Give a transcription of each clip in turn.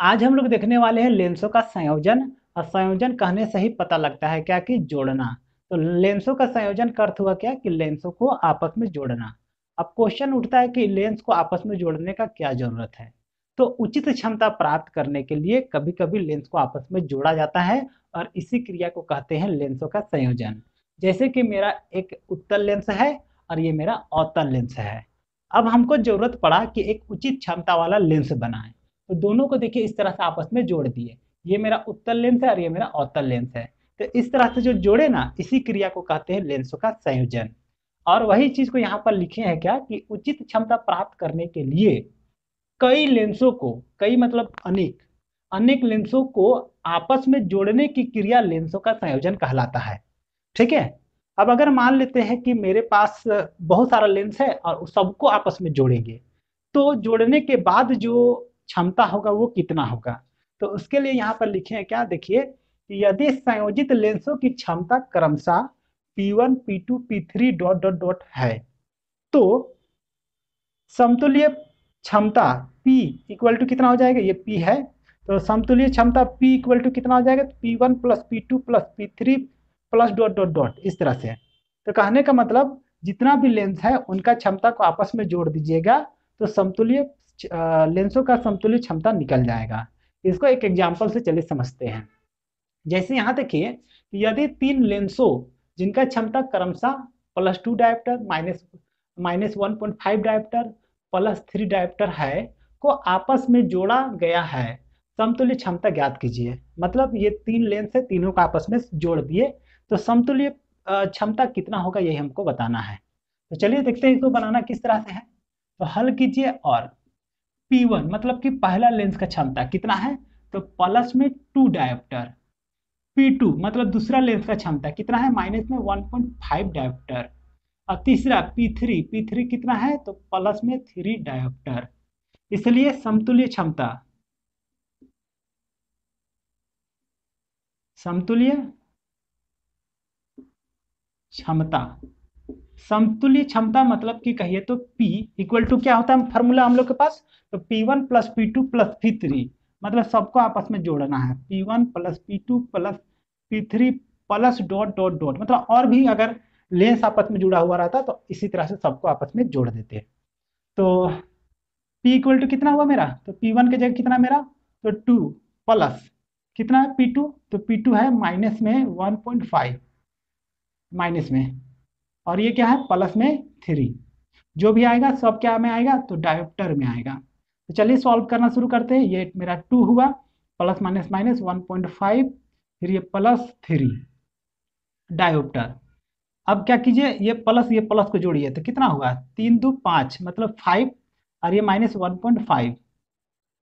आज हम लोग देखने वाले हैं लेंसों का संयोजन। और संयोजन कहने से ही पता लगता है क्या कि जोड़ना। तो लेंसों का संयोजन का अर्थ हुआ क्या कि लेंसों को आपस में जोड़ना। अब क्वेश्चन उठता है कि लेंस को आपस में जोड़ने का क्या जरूरत है। तो उचित क्षमता प्राप्त करने के लिए कभी कभी लेंस को आपस में जोड़ा जाता है और इसी क्रिया को कहते हैं लेंसों का संयोजन। जैसे कि मेरा एक उत्तल लेंस है और ये मेरा अवतल लेंस है। अब हमको जरूरत पड़ा कि एक उचित क्षमता वाला लेंस बनाएं। तो दोनों को देखिए इस तरह से आपस में जोड़ दिए। ये मेरा उत्तल लेंस है और ये मेरा अवतल लेंस है। तो इस तरह से जो जोड़े ना, इसी क्रिया को कहते हैं लेंसों का संयोजन। और वही चीज को यहाँ पर लिखे हैं क्या कि उचित क्षमता प्राप्त करने के लिए कई लेंसों को, कई मतलब अनेक अनेक लेंसों को आपस में जोड़ने की क्रिया लेंसों का संयोजन कहलाता है। ठीक है। अब अगर मान लेते हैं कि मेरे पास बहुत सारा लेंस है और सबको आपस में जोड़ेंगे, तो जोड़ने के बाद जो क्षमता होगा वो कितना होगा। तो उसके लिए यहाँ पर लिखे हैं क्या, देखिए कि यदि संयोजित लेंसों की क्षमता क्रमशः P1 P2 P3 dot dot dot है, तो समतुल्य क्षमता P इक्वल टू कितना हो जाएगा, ये P है। तो समतुल्य क्षमता P इक्वल टू कितना हो जाएगा, P1 plus P2 plus P3 plus dot dot dot इस तरह से। तो कहने का मतलब जितना भी लेंस है उनका क्षमता को आपस में जोड़ दीजिएगा तो समतुल्य लेंसों का समतुल्य क्षमता निकल जाएगा। इसको एक एग्जांपल से चलिए समझते हैं। जैसे यहाँ देखिए, यदि तीन लेंसों जिनका क्षमता क्रमशः +2 डायोप्टर माइनस 1.5 डायोप्टर +3 डायोप्टर है को आपस में जोड़ा गया है, समतुल्य क्षमता ज्ञात कीजिए। मतलब ये तीन लेंस है, तीनों को आपस में जोड़ दिए तो समतुल्य क्षमता कितना होगा यही हमको बताना है। तो चलिए देखते हैं इसको बनाना किस तरह से है। तो हल कीजिए और P1 मतलब कि पहला लेंस का क्षमता कितना है, तो प्लस में 2 डायोप्टर। P2 मतलब दूसरा लेंस का क्षमता कितना है, माइनस में 1.5 डायोप्टर। और तीसरा P3 कितना है, तो प्लस में 3 डायोप्टर। इसलिए समतुल्य क्षमता समतुल्य क्षमता मतलब कि कहिए तो P इक्वल टू क्या होता है फॉर्मूला हम लोग के पास, तो P1 plus P2 plus P3 मतलब सबको आपस में जोड़ना है, P1 plus P2 plus P3 plus dot dot dot. मतलब और भी अगर लेंस आपस में जुड़ा हुआ रहता तो इसी तरह से सबको आपस में जोड़ देते। तो P इक्वल टू कितना हुआ मेरा, तो P1 की जगह कितना मेरा, तो 2 प्लस कितना है P2, तो P2 है माइनस में 1.5 माइनस में, और ये क्या है प्लस में 3। जो भी आएगा सब क्या में आएगा, तो डायोप्टर में आएगा। तो चलिए सॉल्व करना शुरू करते हैं। ये मेरा 2 हुआ, प्लस माइनस माइनस 1.5, फिर ये +3 डायोप्टर। अब क्या कीजिए, ये प्लस को जोड़िए तो कितना हुआ, 3 2 5 मतलब 5, और ये माइनस 1.5।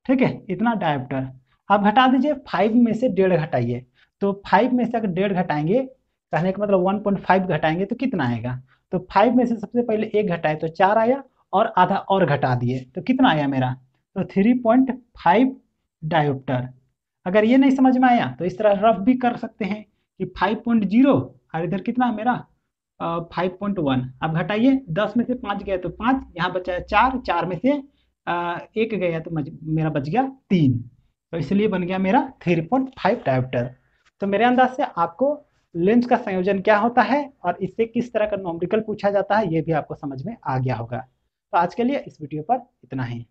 ठीक है, इतना डायोप्टर। अब घटा दीजिए, 5 में से 1.5 घटाइए। तो 5 में से अगर 1.5 घटाएंगे, कहने का मतलब 1.5 घटाएंगे तो कितना आएगा, तो 5 में से सबसे पहले 1 घटाए तो 4 आया, और आधा और घटा दिए तो कितना आया मेरा, तो 3.5 डायोप्टर। अगर ये नहीं समझ में आया तो इस तरह रफ भी कर सकते हैं कि 5.0 और इधर कितना मेरा 5.1। अब घटाइए, 10 में से 5 गया तो 5, यहाँ बचा 4, 4 में से एक गया तो मेरा बच गया 3। तो इसलिए बन गया मेरा 3.5 डायोप्टर। तो मेरे अंदाज से आपको लेंस का संयोजन क्या होता है और इससे किस तरह का न्यूमेरिकल पूछा जाता है ये भी आपको समझ में आ गया होगा। तो आज के लिए इस वीडियो पर इतना ही।